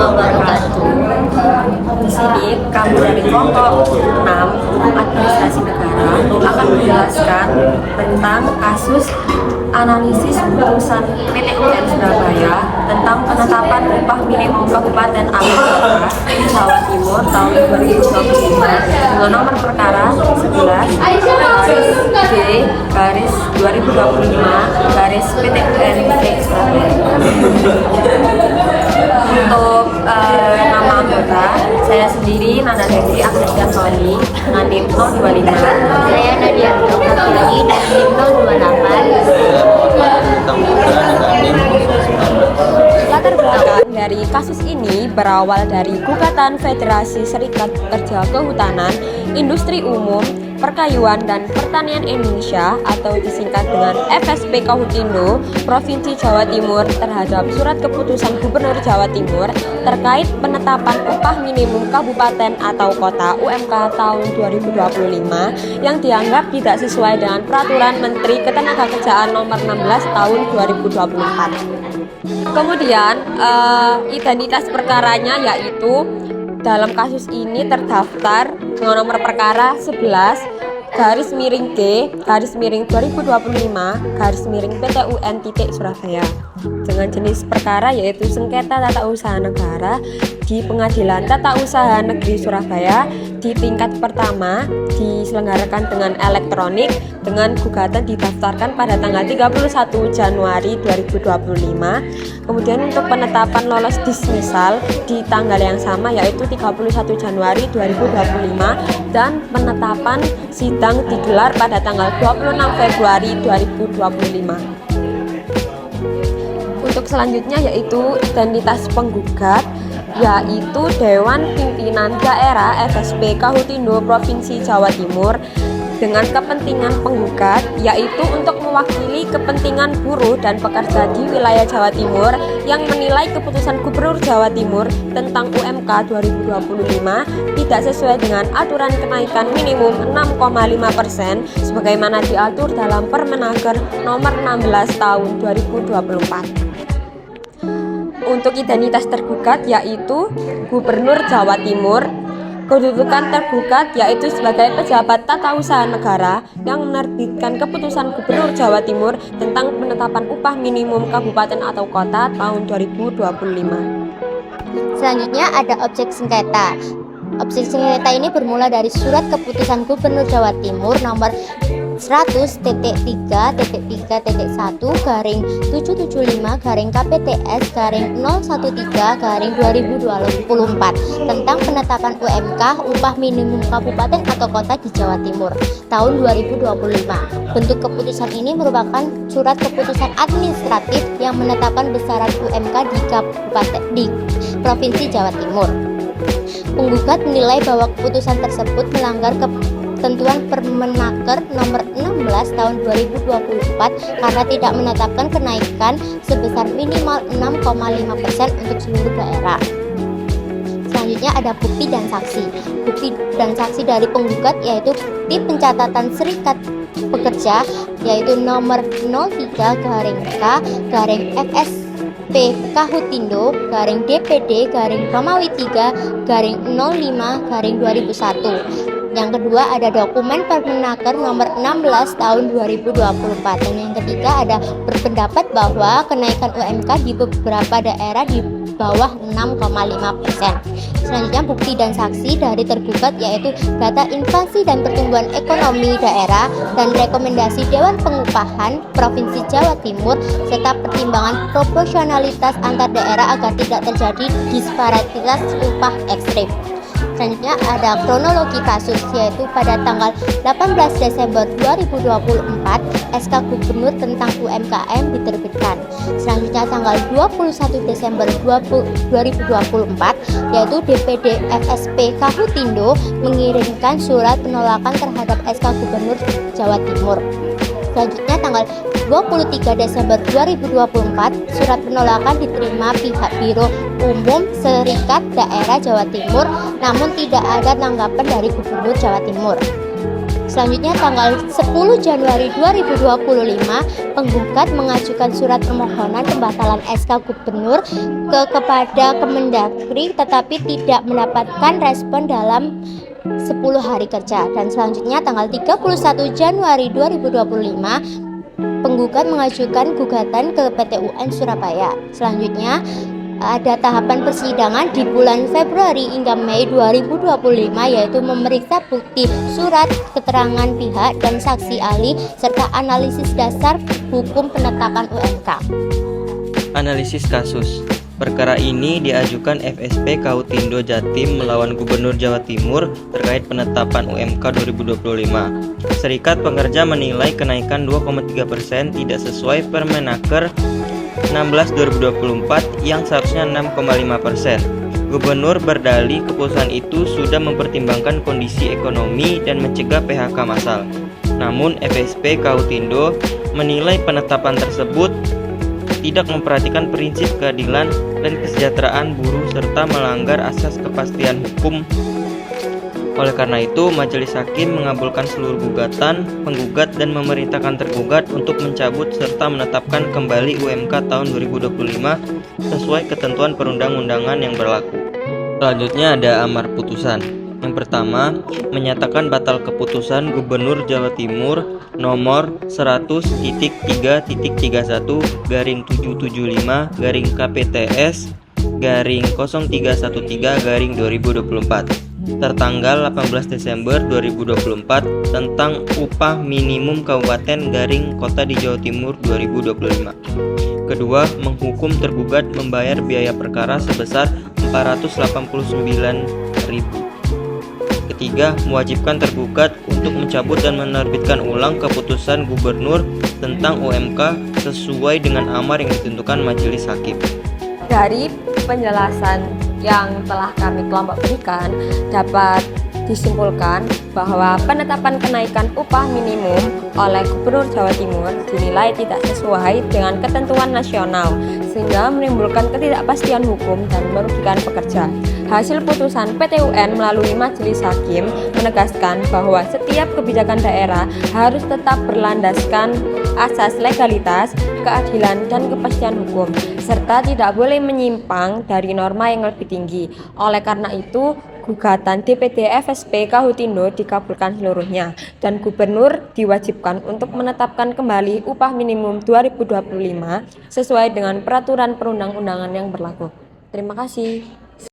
wabarakatuh. Di sini kami dari kelompok 6 Administrasi Negara akan menjelaskan tentang kasus analisis putusan PT UN Surabaya tentang penetapan upah minimum kabupaten atau kota Jawa Timur tahun 2025 dengan nomor perkara 11 G garis 2025 garis PT UN Surabaya. Untuk nama anggota, saya sendiri Nanda Devi Agnes Jasoni dengan NIM 025. Saya Nadia Abdullah dengan NIM 028. Latar belakang dari kasus ini berawal dari gugatan Federasi Serikat Pekerja Kehutanan, Industri Umum, Perkayuan dan Pertanian Indonesia atau disingkat dengan FSP Kahutindo Provinsi Jawa Timur terhadap surat keputusan Gubernur Jawa Timur terkait penetapan upah minimum kabupaten atau kota UMK tahun 2025 yang dianggap tidak sesuai dengan Peraturan Menteri Ketenagakerjaan Nomor 16 Tahun 2024. Kemudian identitas perkaranya yaitu dalam kasus ini terdaftar dengan nomor perkara 11 garis miring G garis miring 2025 garis miring PT UN Surabaya dengan jenis perkara yaitu sengketa tata usaha negara di Pengadilan Tata Usaha Negeri Surabaya di tingkat pertama diselenggarakan dengan elektronik dengan gugatan didaftarkan pada tanggal 31 Januari 2025. Kemudian untuk penetapan lolos dismisal di tanggal yang sama yaitu 31 Januari 2025 dan penetapan sidang digelar pada tanggal 26 Februari 2025. Untuk selanjutnya yaitu identitas penggugat yaitu Dewan Pimpinan Daerah FSP Kahutindo Provinsi Jawa Timur dengan kepentingan penggugat yaitu untuk mewakili kepentingan buruh dan pekerja di wilayah Jawa Timur yang menilai keputusan Gubernur Jawa Timur tentang UMK 2025 tidak sesuai dengan aturan kenaikan minimum 6,5% sebagaimana diatur dalam Permenaker Nomor 16 Tahun 2024. Untuk identitas tergugat yaitu Gubernur Jawa Timur. Kedudukan tergugat yaitu sebagai pejabat tata usaha negara yang menerbitkan keputusan Gubernur Jawa Timur tentang penetapan upah minimum kabupaten atau kota tahun 2025. Selanjutnya ada objek sengketa. Objek sengketa ini bermula dari surat keputusan Gubernur Jawa Timur nomor 100.3.3.1 garing 775 garing KPTS garing 013 garing 2024 tentang penetapan UMK upah minimum kabupaten atau kota di Jawa Timur tahun 2025. Bentuk keputusan ini merupakan surat keputusan administratif yang menetapkan besaran UMK di Provinsi Jawa Timur. Penggugat menilai bahwa keputusan tersebut melanggar ketentuan Permenaker Nomor 16 Tahun 2024 karena tidak menetapkan kenaikan sebesar minimal 6,5% untuk seluruh daerah. Selanjutnya ada bukti dan saksi. Bukti dan saksi dari penggugat yaitu bukti pencatatan Serikat Pekerja yaitu nomor 03 garing K garing FSP Kahutindo garing DPD garing Romawi 3 garing 05 garing 2001. Yang kedua ada dokumen Permenaker nomor 16 tahun 2024. Dan yang ketiga ada berpendapat bahwa kenaikan UMK di beberapa daerah di bawah 6,5%. Selanjutnya bukti dan saksi dari tergugat yaitu data inflasi dan pertumbuhan ekonomi daerah dan rekomendasi Dewan Pengupahan Provinsi Jawa Timur serta pertimbangan proporsionalitas antar daerah agar tidak terjadi disparitas upah ekstrim. Selanjutnya ada kronologi kasus yaitu pada tanggal 18 Desember 2024 SK Gubernur tentang UMKM diterbitkan. Selanjutnya tanggal 21 Desember 2024 yaitu DPD FSP Kahutindo mengirimkan surat penolakan terhadap SK Gubernur Jawa Timur. Selanjutnya tanggal 23 Desember 2024 surat penolakan diterima pihak Biro Umum Serikat Daerah Jawa Timur namun tidak ada tanggapan dari Gubernur Jawa Timur. Selanjutnya tanggal 10 Januari 2025, penggugat mengajukan surat permohonan pembatalan SK Gubernur kepada Kemendagri tetapi tidak mendapatkan respon dalam 10 hari kerja. Dan selanjutnya tanggal 31 Januari 2025, penggugat mengajukan gugatan ke PT UN Surabaya. Selanjutnya ada tahapan persidangan di bulan Februari hingga Mei 2025, yaitu memeriksa bukti surat keterangan pihak dan saksi ahli serta analisis dasar hukum penetapan UMK. Analisis kasus. Perkara ini diajukan FSP Kahutindo Jatim melawan Gubernur Jawa Timur terkait penetapan UMK 2025. Serikat Pekerja menilai kenaikan 2,3% tidak sesuai Permenaker 16/2024 yang seharusnya 6,5%. Gubernur berdalih keputusan itu sudah mempertimbangkan kondisi ekonomi dan mencegah PHK massal. Namun FSP Kahutindo menilai penetapan tersebut tidak memperhatikan prinsip keadilan dan kesejahteraan buruh serta melanggar asas kepastian hukum. Oleh karena itu, Majelis Hakim mengabulkan seluruh gugatan penggugat dan memerintahkan tergugat untuk mencabut serta menetapkan kembali UMK tahun 2025 sesuai ketentuan perundang-undangan yang berlaku. Selanjutnya ada amar putusan. Yang pertama, menyatakan batal keputusan Gubernur Jawa Timur nomor 100.3.17/KPTS/0313/2024 tertanggal 18 Desember 2024 tentang upah minimum kabupaten kota di Jawa Timur 2025. Kedua, menghukum tergugat membayar biaya perkara sebesar 489.000. Ketiga, mewajibkan tergugat untuk mencabut dan menerbitkan ulang keputusan gubernur tentang UMK sesuai dengan amar yang ditentukan Majelis Hakim. Dari penjelasan yang telah kami kelompok berikan, dapat disimpulkan bahwa penetapan kenaikan upah minimum oleh Gubernur Jawa Timur dinilai tidak sesuai dengan ketentuan nasional sehingga menimbulkan ketidakpastian hukum dan merugikan pekerja. Hasil putusan PT UN melalui Majelis Hakim menegaskan bahwa setiap kebijakan daerah harus tetap berlandaskan asas legalitas, keadilan, dan kepastian hukum, serta tidak boleh menyimpang dari norma yang lebih tinggi. Oleh karena itu, gugatan DPD FSP Kahutindo dikabulkan seluruhnya dan gubernur diwajibkan untuk menetapkan kembali upah minimum 2025 sesuai dengan peraturan perundang-undangan yang berlaku. Terima kasih.